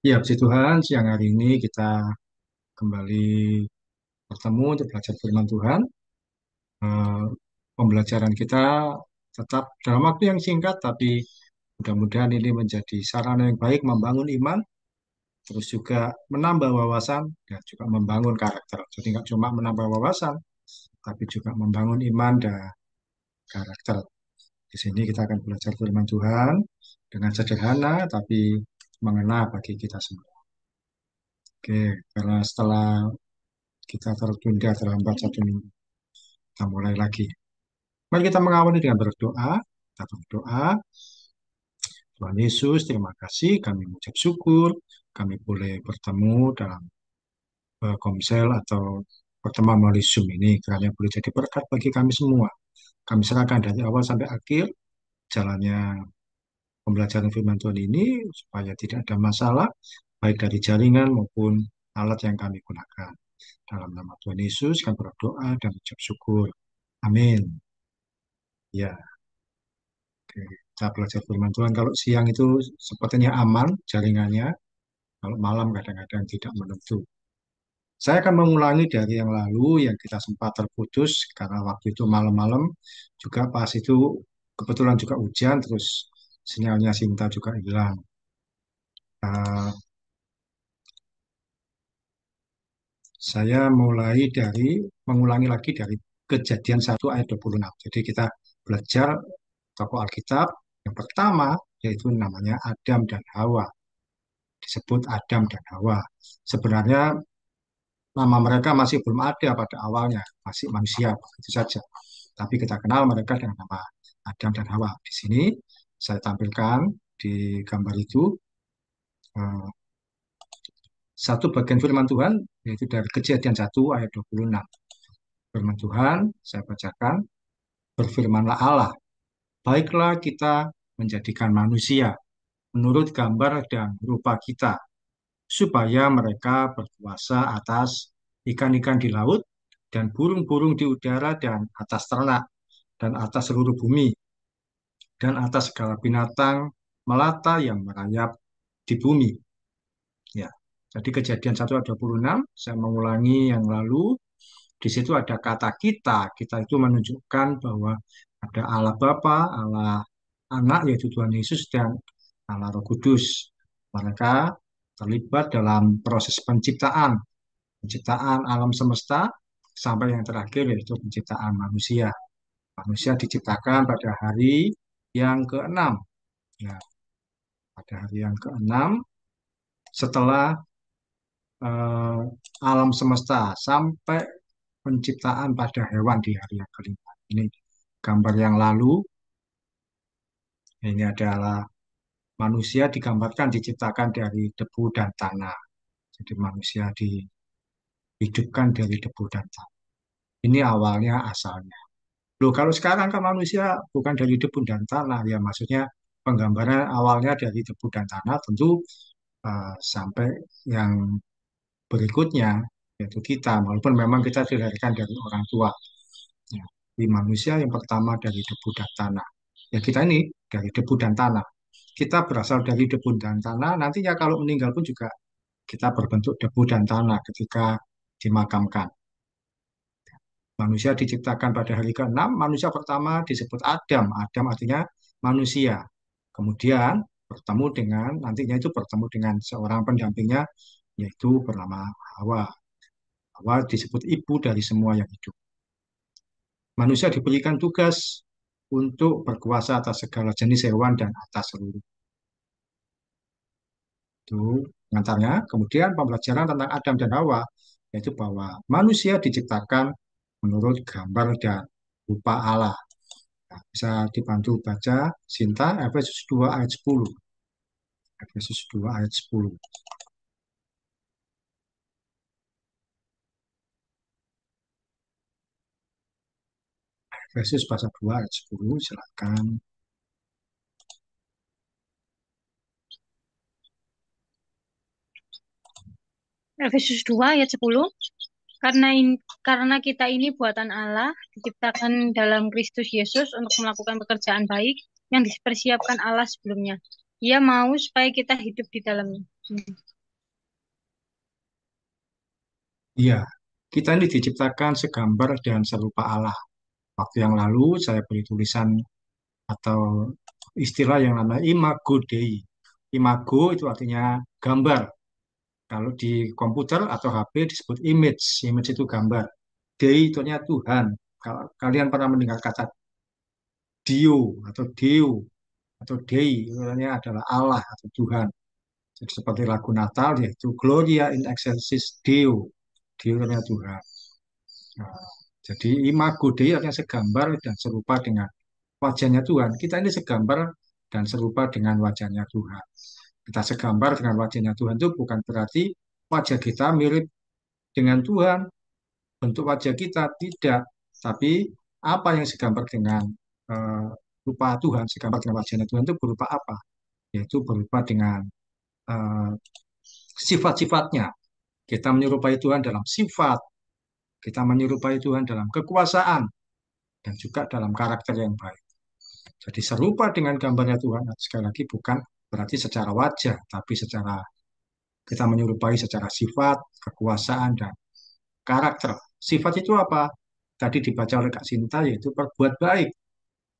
Ya, puji Tuhan, siang hari ini kita kembali bertemu untuk belajar firman Tuhan. Eh, Pembelajaran kita tetap dalam waktu yang singkat, tapi mudah-mudahan ini menjadi sarana yang baik membangun iman, terus juga menambah wawasan, dan juga membangun karakter. Jadi nggak cuma menambah wawasan, tapi juga membangun iman dan karakter. Di sini kita akan belajar firman Tuhan dengan sederhana, tapi mengena bagi kita semua. Oke, karena setelah kita tertunda terhambat 1 minggu. Kita mulai lagi. Mari kita mengawali dengan berdoa. Kita berdoa, Tuhan Yesus, terima kasih. Kami mengucap syukur. Kami boleh bertemu dalam komsel atau pertemuan melalui Zoom ini. Kiranya boleh jadi berkat bagi kami semua. Kami serahkan dari awal sampai akhir jalannya pembelajaran firman Tuhan ini supaya tidak ada masalah baik dari jaringan maupun alat yang kami gunakan. Dalam nama Tuhan Yesus kami berdoa dan mengucap syukur. Amin. Ya. Oke, kita belajar firman Tuhan. Kalau siang itu sepertinya aman jaringannya, kalau malam kadang-kadang tidak menentu. Saya akan mengulangi dari yang lalu yang kita sempat terputus karena waktu itu malam-malam juga pas itu kebetulan juga hujan, terus sinyalnya Sinta juga hilang. Eh, saya mulai dari mengulangi lagi dari Kejadian 1 ayat 26. Jadi kita belajar tokoh Alkitab yang pertama yaitu namanya Adam dan Hawa. Disebut Adam dan Hawa. Sebenarnya nama mereka masih belum ada pada awalnya, masih manusia, begitu saja. Tapi kita kenal mereka dengan nama Adam dan Hawa. Di sini saya tampilkan di gambar itu eh, satu bagian firman Tuhan, yaitu dari Kejadian 1 ayat 26. Firman Tuhan, saya bacakan, berfirmanlah Allah, baiklah kita menjadikan manusia menurut gambar dan rupa kita, supaya mereka berkuasa atas ikan-ikan di laut dan burung-burung di udara dan atas ternak dan atas seluruh bumi dan atas segala binatang melata yang merayap di bumi. Ya. Jadi Kejadian 1 ayat 26, saya mengulangi yang lalu, di situ ada kata kita. Kita itu menunjukkan bahwa ada Allah Bapa, Allah Anak yaitu Tuhan Yesus dan Allah Roh Kudus. Mereka terlibat dalam proses penciptaan alam semesta sampai yang terakhir yaitu penciptaan manusia. Manusia diciptakan pada hari yang keenam. Ya, pada hari yang keenam setelah eh, alam semesta sampai penciptaan pada hewan di hari yang kelima. Ini gambar yang lalu. Ini adalah manusia digambarkan diciptakan dari debu dan tanah. Jadi manusia dihidupkan dari debu dan tanah. Ini awalnya asalnya. Loh, kalau sekarang kan manusia bukan dari debu dan tanah, ya maksudnya penggambaran awalnya dari debu dan tanah tentu sampai yang berikutnya yaitu kita, walaupun memang kita dilahirkan dari orang tua. Ya, di manusia yang pertama dari debu dan tanah. Ya kita ini dari debu dan tanah. Kita berasal dari debu dan tanah. Nantinya kalau meninggal pun juga kita berbentuk debu dan tanah ketika dimakamkan. Manusia diciptakan pada hari ke-6, manusia pertama disebut Adam. Adam artinya manusia. Kemudian bertemu dengan, nantinya itu bertemu dengan seorang pendampingnya, yaitu bernama Hawa. Hawa disebut ibu dari semua yang hidup. Manusia diberikan tugas untuk berkuasa atas segala jenis hewan dan atas seluruh itu pengantarnya. Kemudian pembelajaran tentang Adam dan Hawa, yaitu bahwa manusia diciptakan menurut gambar dan rupa Allah. Nah, bisa dibantu baca Sinta Efesus 2 ayat 10. Efesus 2 ayat 10. Efesus pasal 2 ayat 10, silakan. Efesus 2 ayat 10. Karena kita ini buatan Allah, diciptakan dalam Kristus Yesus untuk melakukan pekerjaan baik yang dipersiapkan Allah sebelumnya. Dia mau supaya kita hidup di dalamnya. Hmm. Iya, kita ini diciptakan segambar dan serupa Allah. Waktu yang lalu saya beri tulisan atau istilah yang namanya imago Dei. Imago itu artinya gambar. Kalau di komputer atau HP disebut image. Image itu gambar. Dei itu artinya Tuhan. Kalau kalian pernah mendengar kata Dio atau Deo atau Dei, itu artinya adalah Allah atau Tuhan. Jadi seperti lagu Natal yaitu Gloria in excelsis Deo. Deo artinya Tuhan. Nah, jadi imago Dei artinya segambar dan serupa dengan wajahnya Tuhan. Kita ini segambar dan serupa dengan wajahnya Tuhan. Kita segambar dengan wajahnya Tuhan itu bukan berarti wajah kita mirip dengan Tuhan, bentuk wajah kita tidak. Tapi apa yang segambar dengan eh, rupa Tuhan, segambar dengan wajahnya Tuhan itu berupa apa? Yaitu berupa dengan eh, sifat-sifatnya. Kita menyerupai Tuhan dalam sifat, kita menyerupai Tuhan dalam kekuasaan, dan juga dalam karakter yang baik. Jadi serupa dengan gambarnya Tuhan, sekali lagi bukan berarti secara wajah, tapi secara kita menyerupai secara sifat, kekuasaan, dan karakter. Sifat itu apa? Tadi dibaca oleh Kak Sinta, yaitu berbuat baik.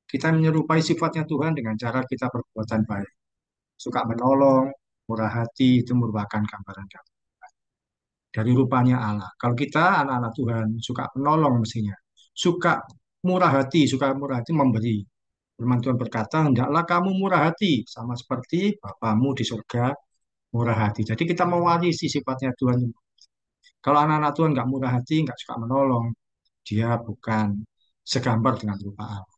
Kita menyerupai sifatnya Tuhan dengan cara kita berbuatan baik. Suka menolong, murah hati, itu merupakan gambaran dari rupanya Allah. Kalau kita anak-anak Tuhan, suka menolong mestinya. Suka murah hati memberi. Firman Tuhan berkata, hendaklah kamu murah hati, sama seperti Bapamu di surga murah hati. Jadi kita mewarisi sifatnya Tuhan. Kalau anak-anak Tuhan nggak murah hati, nggak suka menolong, dia bukan segambar dengan rupa Allah.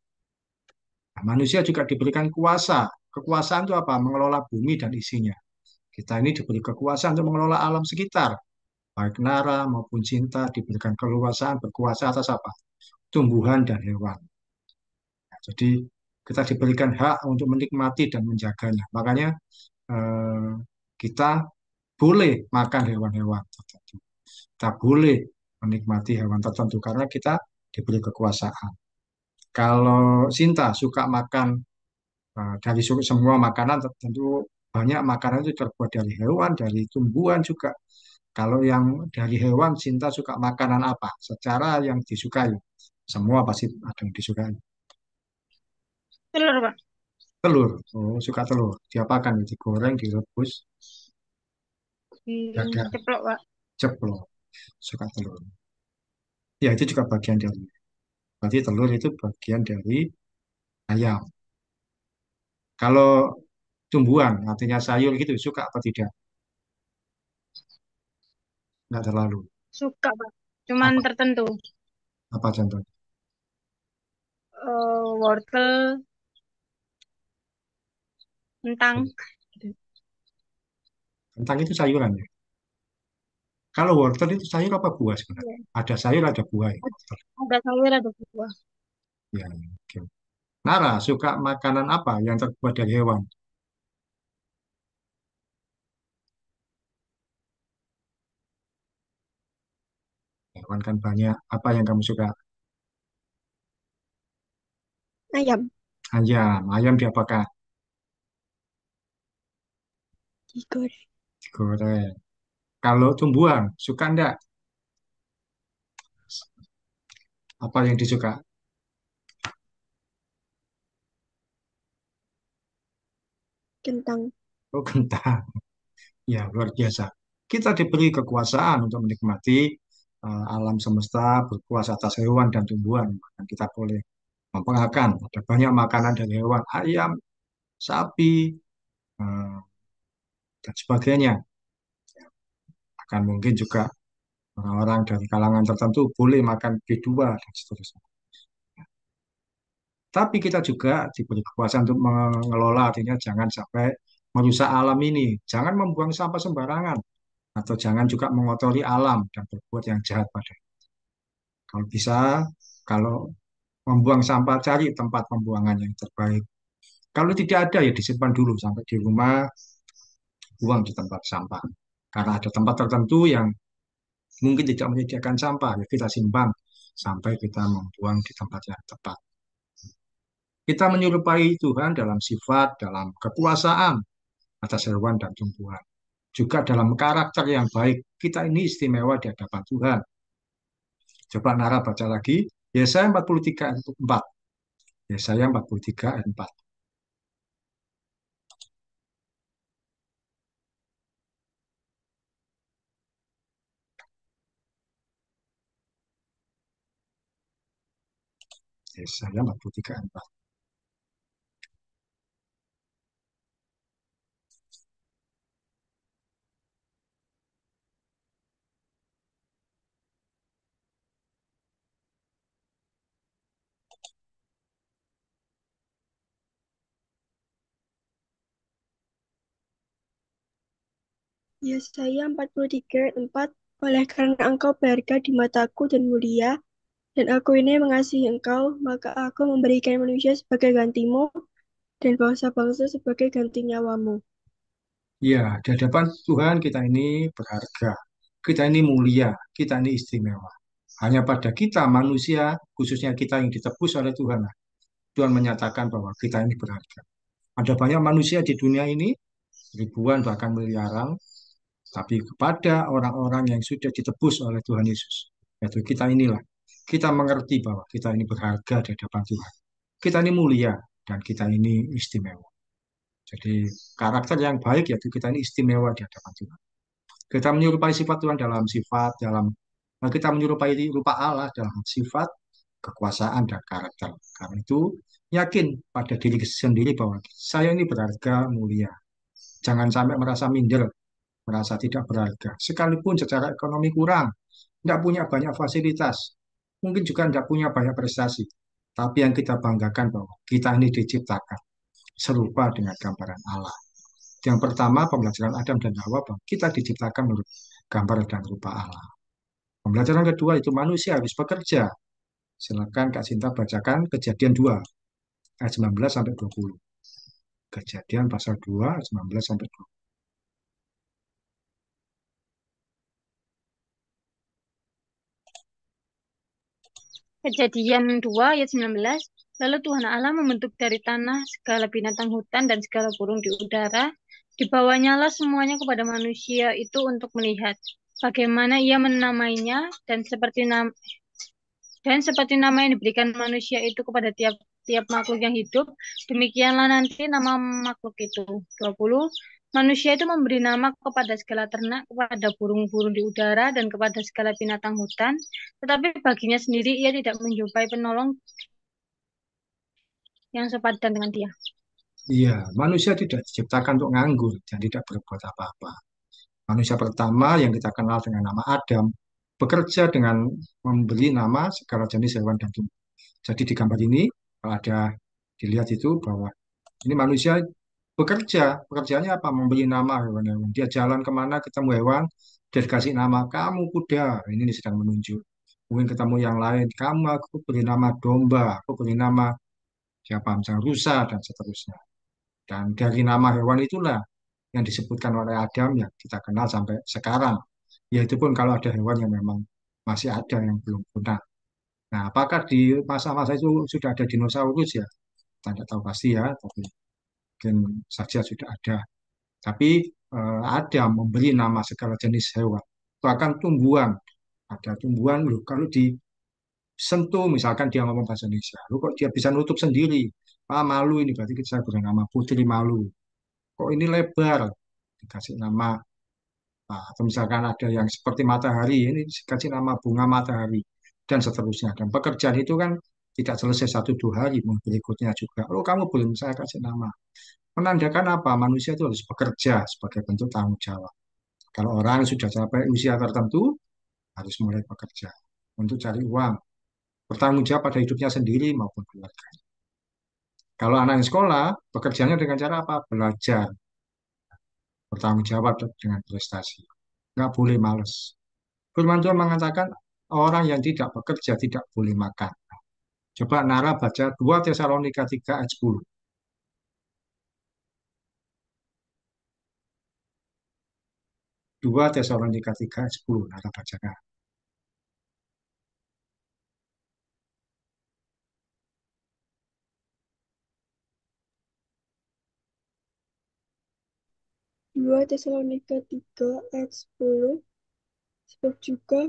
Nah, manusia juga diberikan kuasa. Kekuasaan itu apa? Mengelola bumi dan isinya. Kita ini diberi kekuasaan untuk mengelola alam sekitar. Baik nara maupun cinta diberikan keleluasaan berkuasa atas apa? Tumbuhan dan hewan. Nah, jadi kita diberikan hak untuk menikmati dan menjaganya. Makanya eh, kita boleh makan hewan-hewan tertentu. Kita boleh menikmati hewan tertentu karena kita diberi kekuasaan. Kalau Sinta suka makan dari semua makanan, tentu banyak makanan itu terbuat dari hewan, dari tumbuhan juga. Kalau yang dari hewan, Sinta suka makanan apa? Secara yang disukai. Semua pasti ada yang disukai. Telur, Pak. Telur, oh suka telur. Diapakan? Digoreng, direbus, dadar, Ceplok, Pak. ceplok. Suka telur. Ya itu juga bagian dari. Berarti telur itu bagian dari ayam. Kalau tumbuhan, artinya sayur gitu, suka apa tidak? Nggak terlalu. Suka, Pak. Cuman Apa, tertentu. apa contohnya? Wortel, kentang. Gitu. Kentang itu sayuran ya. Kalau wortel itu sayur apa buah sebenarnya? Iya. Ada sayur, ada buah ya. Wortel. Ada sayur, ada buah. Ya, oke. Nara, suka makanan apa yang terbuat dari hewan? Hewan kan banyak. Apa yang kamu suka? Ayam. Ayam. Ayam diapakan? Digoreng. Digoreng. Kalau tumbuhan, suka enggak? Apa yang disuka? Kentang. Oh, kentang. Ya, luar biasa. Kita diberi kekuasaan untuk menikmati alam semesta, berkuasa atas hewan dan tumbuhan. Bahkan kita boleh memperagakan. Ada banyak makanan dari hewan, ayam, sapi, eh, dan sebagainya. Bahkan mungkin juga orang-orang dari kalangan tertentu boleh makan B2 dan seterusnya. Tapi kita juga diberi kekuasaan untuk mengelola, artinya jangan sampai merusak alam ini. Jangan membuang sampah sembarangan. Atau jangan juga mengotori alam dan berbuat yang jahat pada. Kalau bisa, kalau membuang sampah, cari tempat pembuangan yang terbaik. Kalau tidak ada, ya disimpan dulu sampai di rumah, buang di tempat sampah. Karena ada tempat tertentu yang mungkin tidak menyediakan sampah, ya kita simpan sampai kita membuang di tempat yang tepat. Kita menyerupai Tuhan dalam sifat, dalam kekuasaan atas hewan dan tumbuhan. juga dalam karakter yang baik. Kita ini istimewa di hadapan Tuhan. Coba Nara baca lagi. Yesaya 43 ayat 4. Yesaya 43 ayat 4. Yesaya 43 ayat 4. Yesaya 43 ayat 4. Oleh karena engkau berharga di mataku dan mulia, dan aku ini mengasihi engkau, maka aku memberikan manusia sebagai gantimu, dan bangsa-bangsa sebagai ganti nyawamu. Ya, di hadapan Tuhan kita ini berharga. Kita ini mulia. Kita ini istimewa. Hanya pada kita manusia, khususnya kita yang ditebus oleh Tuhan, Tuhan menyatakan bahwa kita ini berharga. Ada banyak manusia di dunia ini, ribuan bahkan miliaran, tapi kepada orang-orang yang sudah ditebus oleh Tuhan Yesus, yaitu kita inilah, kita mengerti bahwa kita ini berharga di hadapan Tuhan. Kita ini mulia dan kita ini istimewa. Jadi karakter yang baik yaitu kita ini istimewa di hadapan Tuhan. Kita menyerupai sifat Tuhan dalam sifat, kita menyerupai rupa Allah dalam sifat, kekuasaan dan karakter. Karena itu yakin pada diri sendiri bahwa saya ini berharga mulia. Jangan sampai merasa minder, merasa tidak berharga. Sekalipun secara ekonomi kurang, tidak punya banyak fasilitas, mungkin juga tidak punya banyak prestasi. Tapi yang kita banggakan bahwa kita ini diciptakan serupa dengan gambaran Allah. Yang pertama, pembelajaran Adam dan Hawa, bahwa kita diciptakan menurut gambar dan rupa Allah. Pembelajaran kedua itu manusia harus bekerja. Silakan Kak Sinta bacakan Kejadian 2 ayat 19 sampai 20. Kejadian pasal 2 ayat 19 sampai 20. Kejadian 2 ayat 19. Lalu Tuhan Allah membentuk dari tanah segala binatang hutan dan segala burung di udara. Dibawanyalah semuanya kepada manusia itu untuk melihat bagaimana ia menamainya dan seperti nama yang diberikan manusia itu kepada tiap makhluk yang hidup, demikianlah nanti nama makhluk itu. 20. Manusia itu memberi nama kepada segala ternak, kepada burung-burung di udara, dan kepada segala binatang hutan. Tetapi baginya sendiri ia tidak menjumpai penolong yang sepadan dengan dia. Iya, manusia tidak diciptakan untuk nganggur dan tidak berbuat apa-apa. Manusia pertama yang kita kenal dengan nama Adam bekerja dengan memberi nama segala jenis hewan dan tumbuhan. Jadi di gambar ini kalau ada dilihat itu bahwa ini manusia bekerja, pekerjaannya apa? Memberi nama hewan-hewan. Dia jalan kemana ketemu hewan, dia dikasih nama, kamu kuda, ini sedang menunjuk. Mungkin ketemu yang lain, kamu aku beri nama domba, aku beri nama siapa misalnya rusa dan seterusnya. Dan dari nama hewan itulah yang disebutkan oleh Adam yang kita kenal sampai sekarang. Yaitu pun kalau ada hewan yang memang masih ada yang belum punah. Nah, apakah di masa-masa itu sudah ada dinosaurus ya? Kita tidak tahu pasti ya, tapi mungkin saja sudah ada. Tapi ada memberi nama segala jenis hewan. Bahkan tumbuhan. Ada tumbuhan, loh, kalau disentuh, misalkan dia ngomong bahasa Indonesia, loh, kok dia bisa nutup sendiri? Ah, malu ini, berarti kita beri nama putri malu. Kok ini lebar? Dikasih nama. Nah, atau misalkan ada yang seperti matahari, ini dikasih nama bunga matahari, dan seterusnya. Dan pekerjaan itu kan tidak selesai satu dua hari, berikutnya juga. Oh, kamu belum saya kasih nama. Menandakan apa? Manusia itu harus bekerja sebagai bentuk tanggung jawab. Kalau orang sudah sampai usia tertentu, harus mulai bekerja untuk cari uang, bertanggung jawab pada hidupnya sendiri maupun keluarga. Kalau anak yang sekolah, bekerjanya dengan cara apa? Belajar, bertanggung jawab dengan prestasi. Nggak boleh males. Firman Tuhan mengatakan orang yang tidak bekerja tidak boleh makan. Coba Nara baca 2 Tesalonika 3 ayat 10. 2 Tesalonika 3 ayat 10. Nara bacakan. 2 Tesalonika 3 ayat 10. Sebab juga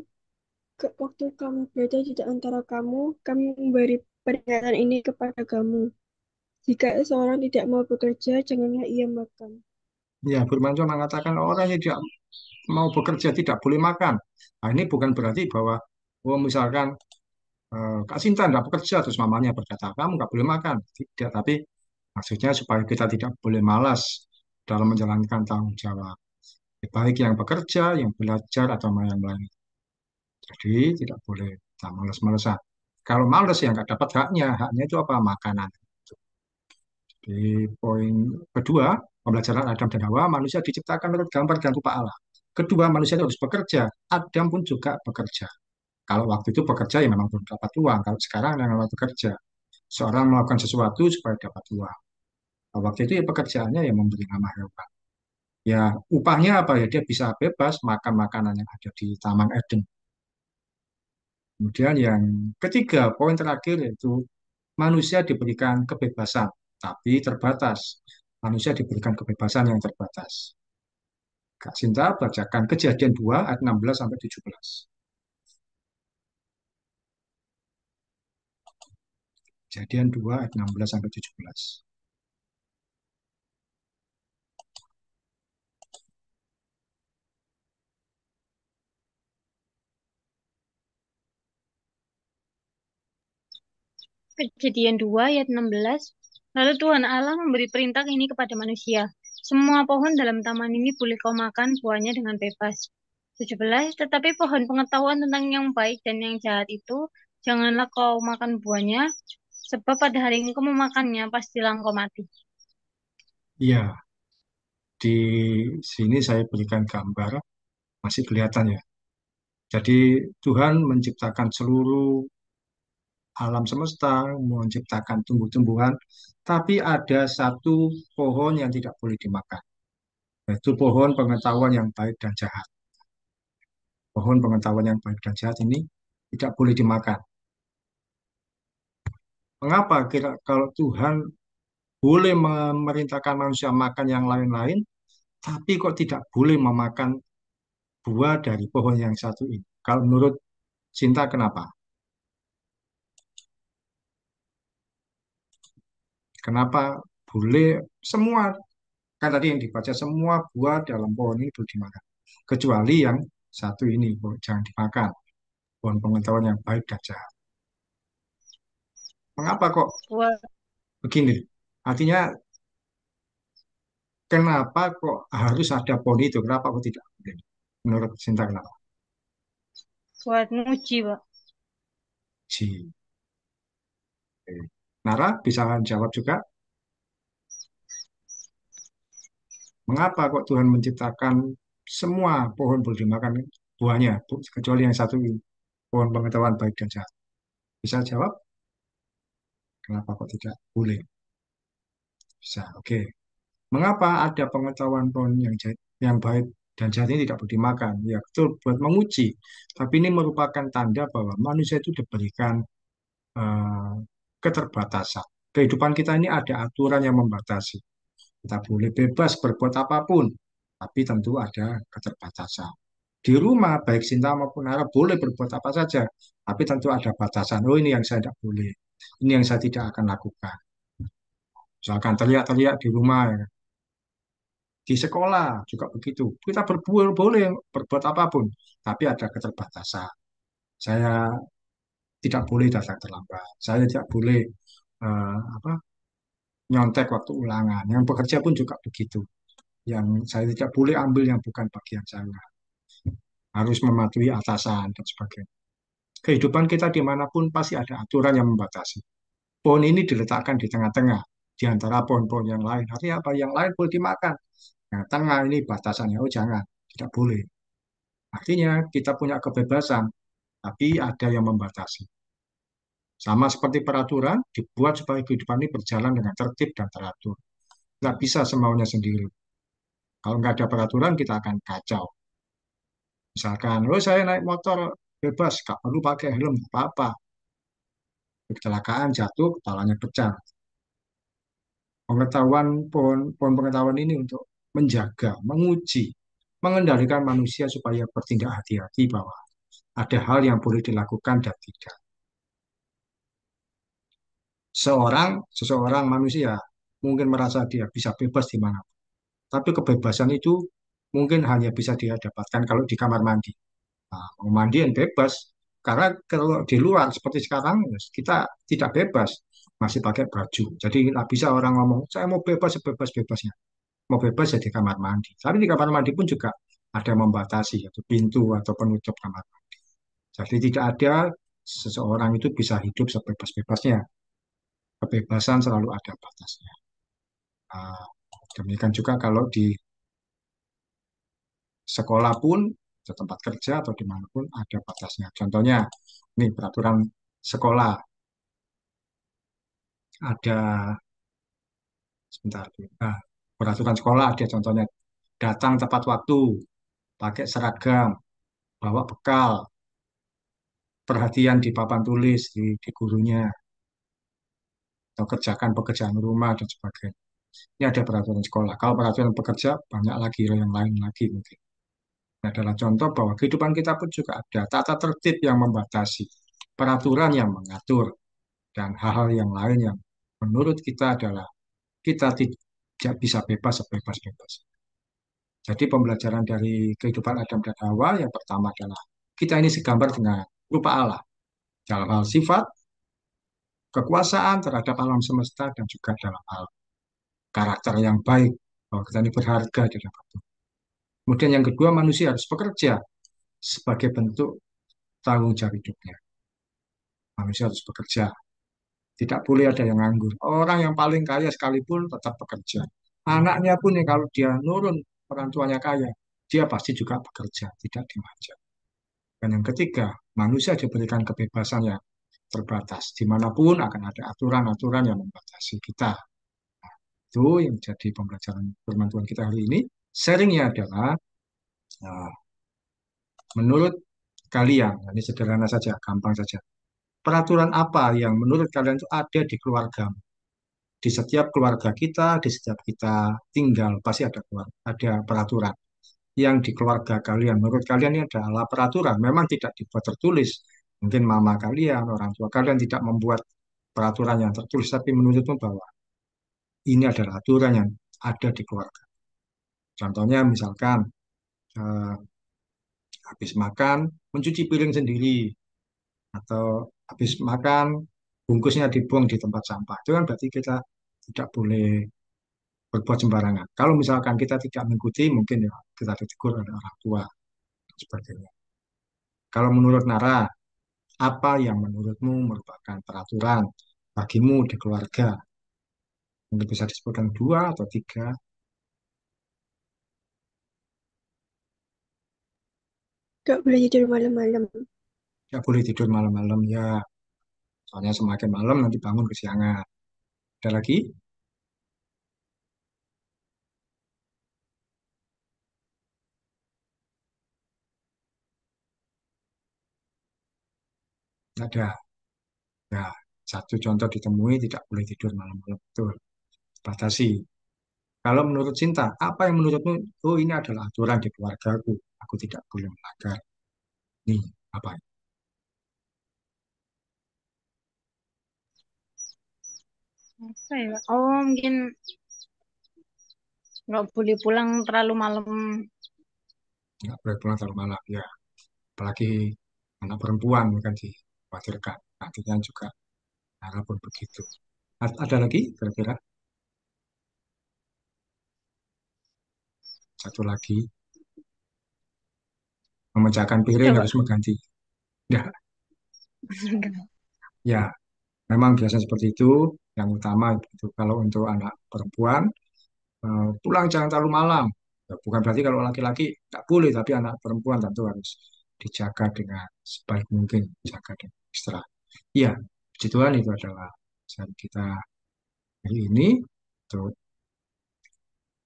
waktu kamu berada di antara kamu, kami memberi peringatan ini kepada kamu. Jika seorang tidak mau bekerja, janganlah ia makan. Ya, firman Tuhan mengatakan orang yang tidak mau bekerja tidak boleh makan. Nah, ini bukan berarti bahwa, oh misalkan Kak Sinta tidak bekerja, terus mamanya berkata, kamu nggak boleh makan. Tidak, tapi maksudnya supaya kita tidak boleh malas dalam menjalankan tanggung jawab. Baik yang bekerja, yang belajar, atau yang lain. Jadi tidak boleh kita malas-malasan. Kalau malas ya nggak dapat haknya. Haknya itu apa? Makanan. Di poin kedua, pembelajaran Adam dan Hawa, manusia diciptakan menurut gambar dan rupa Allah. Kedua, manusia itu harus bekerja. Adam pun juga bekerja. Kalau waktu itu bekerja ya memang belum dapat uang. Kalau sekarang memang bekerja. Seorang melakukan sesuatu supaya dapat uang. Nah, waktu itu ya pekerjaannya ya memberi nama hewan. Ya upahnya apa ya? Dia bisa bebas makan makanan yang ada di Taman Eden. Kemudian yang ketiga, poin terakhir yaitu manusia diberikan kebebasan, tapi terbatas. Manusia diberikan kebebasan yang terbatas. Kak Sinta bacakan Kejadian 2 ayat 16 sampai 17. Kejadian 2 ayat 16 sampai 17. Kejadian 2 ayat 16. Lalu Tuhan Allah memberi perintah ini kepada manusia. Semua pohon dalam taman ini boleh kau makan buahnya dengan bebas. 17. Tetapi pohon pengetahuan tentang yang baik dan yang jahat itu, janganlah kau makan buahnya, sebab pada hari engkau memakannya, pastilah engkau mati. Iya, di sini saya berikan gambar, masih kelihatan ya. Jadi Tuhan menciptakan seluruh alam semesta, menciptakan tumbuh-tumbuhan, tapi ada satu pohon yang tidak boleh dimakan, yaitu pohon pengetahuan yang baik dan jahat. Pohon pengetahuan yang baik dan jahat ini tidak boleh dimakan. Mengapa kira kalau Tuhan boleh memerintahkan manusia makan yang lain-lain, tapi kok tidak boleh memakan buah dari pohon yang satu ini? Kalau menurut Cinta, kenapa? Kenapa boleh semua, kan tadi yang dibaca semua buah dalam pohon ini boleh dimakan. Kecuali yang satu ini, jangan dimakan. Pohon pengetahuan yang baik dan jahat. Mengapa kok Buah, begini? Artinya, kenapa kok harus ada pohon itu? Kenapa kok tidak boleh? Menurut Cinta, kenapa? buat nguji, Pak. Si. Nara, bisa jawab juga? Mengapa kok Tuhan menciptakan semua pohon boleh dimakan buahnya, kecuali yang satu ini, pohon pengetahuan baik dan jahat? Bisa jawab? Kenapa kok tidak boleh? Bisa, oke. Mengapa ada pengetahuan pohon yang yang baik dan jahat ini tidak boleh dimakan? Ya betul, buat menguji. Tapi ini merupakan tanda bahwa manusia itu diberikan eh, keterbatasan. Kehidupan kita ini ada aturan yang membatasi. Kita boleh bebas berbuat apapun, tapi tentu ada keterbatasan. Di rumah, baik Sinta maupun Nara boleh berbuat apa saja, tapi tentu ada batasan. Oh, ini yang saya tidak boleh. Ini yang saya tidak akan lakukan. Misalkan teriak-teriak di rumah, ya. Di sekolah juga begitu. Kita berbuat boleh berbuat apapun, tapi ada keterbatasan. Saya tidak boleh datang terlambat. Saya tidak boleh apa nyontek waktu ulangan. Yang bekerja pun juga begitu. Yang saya tidak boleh ambil yang bukan bagian saya. Harus mematuhi atasan dan sebagainya. Kehidupan kita dimanapun pasti ada aturan yang membatasi. Pohon ini diletakkan di tengah-tengah, di antara pohon-pohon yang lain. Artinya apa? Yang lain boleh dimakan. Nah, tengah ini batasannya. Oh jangan, tidak boleh. Artinya kita punya kebebasan, tapi ada yang membatasi. Sama seperti peraturan, dibuat supaya kehidupan ini berjalan dengan tertib dan teratur. Nggak bisa semaunya sendiri. Kalau nggak ada peraturan, kita akan kacau. Misalkan, oh saya naik motor bebas, nggak perlu pakai helm, nggak apa-apa. Kecelakaan, jatuh, kepalanya pecah. Pengetahuan pohon pengetahuan ini untuk menjaga, menguji, mengendalikan manusia supaya bertindak hati-hati bahwa ada hal yang boleh dilakukan dan tidak. Seseorang manusia mungkin merasa dia bisa bebas di mana, tapi kebebasan itu mungkin hanya bisa dia dapatkan kalau di kamar mandi. Nah, mau mandiin bebas, karena kalau di luar seperti sekarang kita tidak bebas, masih pakai baju. Jadi nggak bisa orang ngomong, saya mau bebas sebebas-bebasnya. Mau bebas ya di kamar mandi. Tapi di kamar mandi pun juga ada yang membatasi, yaitu pintu atau penutup kamar mandi. Jadi tidak ada seseorang itu bisa hidup sebebas-bebasnya. Kebebasan selalu ada batasnya. Nah, demikian juga kalau di sekolah pun, di tempat kerja atau dimanapun ada batasnya. Contohnya, ini peraturan sekolah ada sebentar. Nah, peraturan sekolah ada contohnya datang tepat waktu, pakai seragam, bawa bekal, perhatian di papan tulis di gurunya, atau kerjakan pekerjaan rumah dan sebagainya. Ini ada peraturan sekolah. Kalau peraturan pekerja banyak lagi yang lain lagi mungkin. Ini adalah contoh bahwa kehidupan kita pun juga ada tata tertib yang membatasi, peraturan yang mengatur, dan hal-hal yang lain yang menurut kita adalah kita tidak bisa bebas sebebas-bebas. Jadi pembelajaran dari kehidupan Adam dan Hawa yang pertama adalah kita ini segambar dengan rupa Allah dalam hal sifat, kekuasaan terhadap alam semesta dan juga dalam hal karakter yang baik bahwa kita ini berharga di dalam Tuhan. Kemudian yang kedua manusia harus bekerja sebagai bentuk tanggung jawab hidupnya. Manusia harus bekerja. Tidak boleh ada yang nganggur. Orang yang paling kaya sekalipun tetap bekerja. Anaknya pun nih kalau dia nurun orang tuanya kaya, dia pasti juga bekerja, tidak dimanja. Dan yang ketiga, manusia diberikan kebebasan yang terbatas. Dimanapun akan ada aturan-aturan yang membatasi kita. Itu yang jadi pembelajaran firman Tuhan kita hari ini. Sharingnya adalah, nah, menurut kalian, ini sederhana saja, gampang saja. Peraturan apa yang menurut kalian itu ada di keluarga? Di setiap keluarga kita, di setiap kita tinggal, pasti ada peraturan. Yang di keluarga kalian, menurut kalian ini adalah peraturan. Memang tidak dibuat tertulis. Mungkin mama kalian, orang tua kalian tidak membuat peraturan yang tertulis, tapi menurutmu bahwa ini adalah aturan yang ada di keluarga. Contohnya misalkan eh, habis makan mencuci piring sendiri atau habis makan bungkusnya dibuang di tempat sampah. Itu kan berarti kita tidak boleh berbuat sembarangan. Kalau misalkan kita tidak mengikuti, mungkin ya kita ditegur oleh orang tua dan sebagainya. Kalau menurut Nara, apa yang menurutmu merupakan peraturan bagimu di keluarga? Mungkin bisa disebutkan dua atau tiga. Gak boleh tidur malam-malam. Ya boleh tidur malam-malam ya. Soalnya semakin malam nanti bangun kesiangan. Ada lagi? Ada. Ya, satu contoh ditemui tidak boleh tidur malam-malam. Betul. Batasi. Kalau menurut Cinta, apa yang menurutmu? Oh, ini adalah aturan di keluargaku. Aku tidak boleh melanggar. Nih, apa? Apa ya? Oh, mungkin nggak boleh pulang terlalu malam. Nggak boleh pulang terlalu malam. Ya, apalagi anak perempuan kan dikhawatirkan. Nantinya juga hal pun begitu. Ada lagi kira-kira? Satu lagi, memecahkan piring Coba. harus mengganti. Ya, ya, memang biasa seperti itu. Yang utama itu kalau untuk anak perempuan, pulang jangan terlalu malam. Ya, bukan berarti kalau laki-laki tidak boleh, tapi anak perempuan tentu harus dijaga dengan sebaik mungkin, jaga dengan ekstra. Iya, puji Tuhan itu adalah saat kita hari ini. Untuk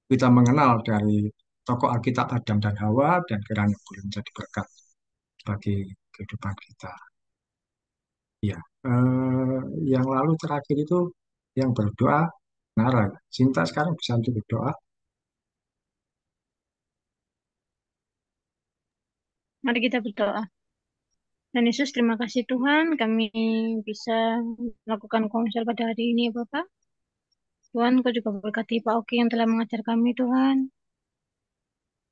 kita mengenal dari tokoh Alkitab Adam dan Hawa dan kiranya boleh menjadi berkat bagi kehidupan kita. Ya, yang lalu terakhir itu yang berdoa, Nara. Cinta sekarang bisa untuk berdoa. Mari kita berdoa. Dan Yesus, terima kasih Tuhan, kami bisa melakukan konser pada hari ini, ya Bapak. Tuhan, Kau juga berkati Pak Oki yang telah mengajar kami, Tuhan.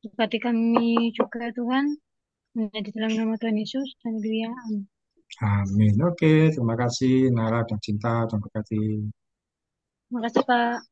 Berkati kami juga, Tuhan. Menjadi dalam nama Tuhan Yesus. Haleluya. Amin. Amin. Oke, terima kasih Nara dan Cinta. Terima kasih. Terima kasih, Pak.